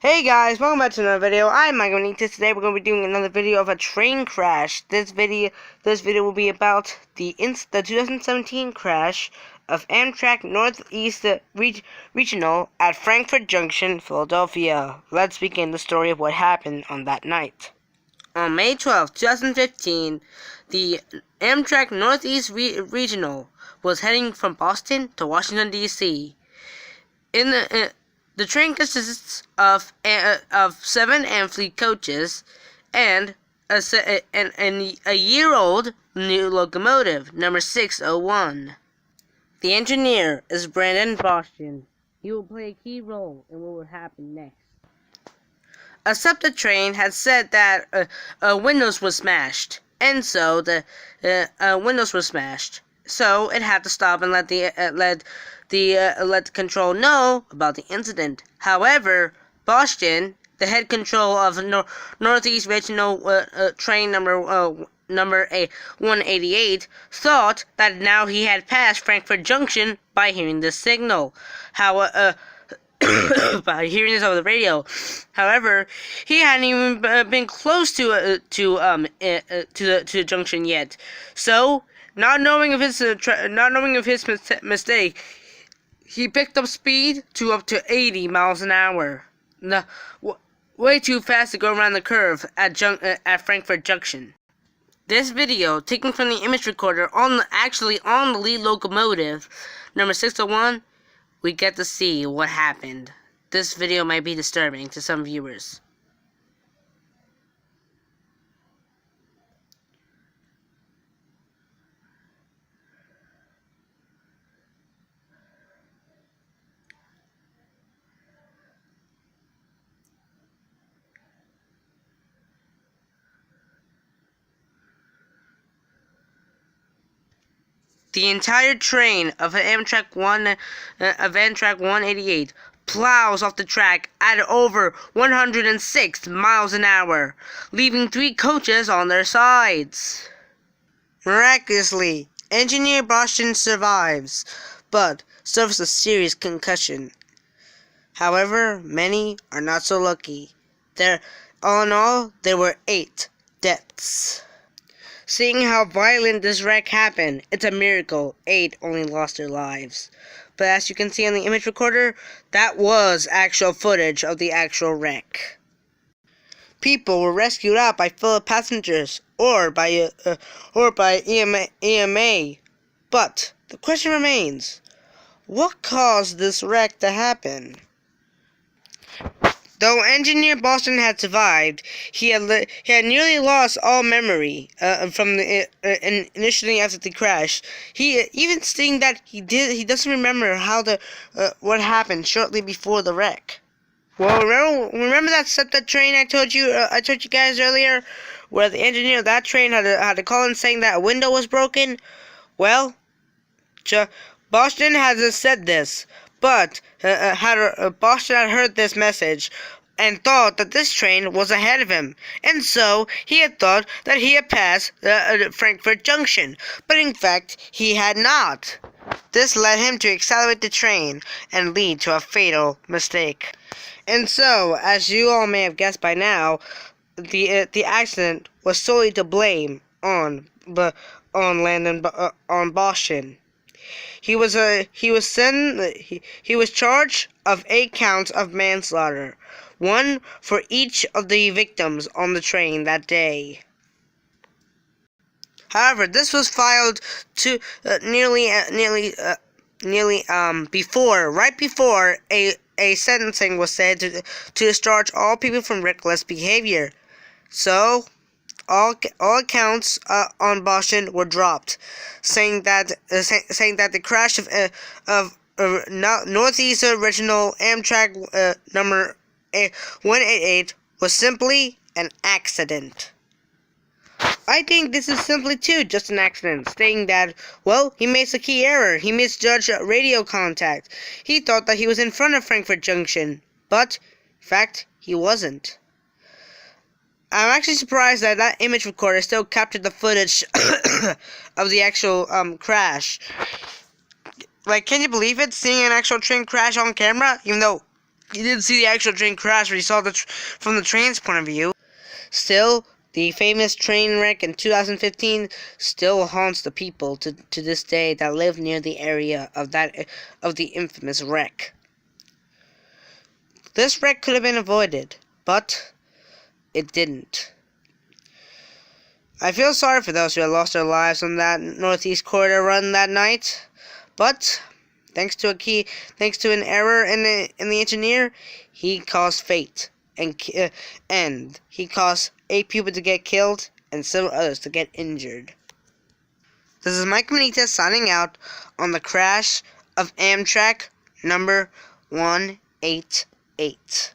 Hey guys, welcome back to another video. I'm Michael Nitas. Today we're going to be doing another video of a train crash. This video will be about the 2017 crash of Amtrak Northeast Regional at Frankfurt Junction, Philadelphia. Let's begin the story of what happened on that night. On May 12, 2015, the Amtrak Northeast Regional was heading from Boston to Washington, D.C. The train consists of 7 Amfleet coaches and a year-old new locomotive, number 601. The engineer is Brandon Boston. He will play a key role in what would happen next. A SEPTA train had said that windows were smashed, and so the windows were smashed. So it had to stop and let the control know about the incident. However, Boston, the head control of Northeast Regional train number 188, thought that now he had passed Frankfurt Junction by hearing the signal. By hearing this over the radio. However, he hadn't even been close to the junction yet. So, not knowing of his mistake, he picked up speed to up to 80 miles an hour. Way too fast to go around the curve at Frankfurt Junction. This video, taken from the image recorder on the lead locomotive, number 601, we get to see what happened. This video might be disturbing to some viewers. The entire train of Amtrak 188 plows off the track at over 106 miles an hour, leaving 3 coaches on their sides. Miraculously, Engineer Boston survives, but suffers a serious concussion. However, many are not so lucky. All in all, there were 8 deaths. Seeing how violent this wreck happened, it's a miracle 8 only lost their lives. But as you can see on the image recorder, that was actual footage of the actual wreck. People were rescued out by fellow passengers or by EMA. But the question remains, what caused this wreck to happen? Though Engineer Boston had survived, he had nearly lost all memory initially after the crash. He even stating that he doesn't remember what happened shortly before the wreck. Well, remember that SEPTA train I told you guys earlier, where the engineer of that train had to call in saying that a window was broken? Well, Boston hasn't said this. But Boston had heard this message and thought that this train was ahead of him, and so he had thought that he had passed Frankfurt Junction, but in fact he had not. This led him to accelerate the train and lead to a fatal mistake. And so, as you all may have guessed by now, the accident was solely to blame on Boston. He was charged of 8 counts of manslaughter, 1 for each of the victims on the train that day. However, this was filed to right before a sentencing was said to discharge all people from reckless behavior. So all accounts on Boston were dropped, saying that the crash of Northeast Regional Amtrak number 188 was simply an accident. I think this is simply just an accident, stating that, well, he makes a key error. He misjudged radio contact. He thought that he was in front of Frankfurt Junction, but in fact he wasn't. I'm actually surprised that image recorder still captured the footage of the actual crash. Like, can you believe it? Seeing an actual train crash on camera, even though he didn't see the actual train crash, but he saw from the train's point of view. Still, the famous train wreck in 2015 still haunts the people to this day that live near the area of the infamous wreck. This wreck could have been avoided, but it didn't. I feel sorry for those who had lost their lives on that Northeast Corridor run that night, but thanks to an error in the engineer, he caused fate, and he caused 8 people to get killed and several others to get injured. This is Mike Benitez signing out on the crash of Amtrak number 188.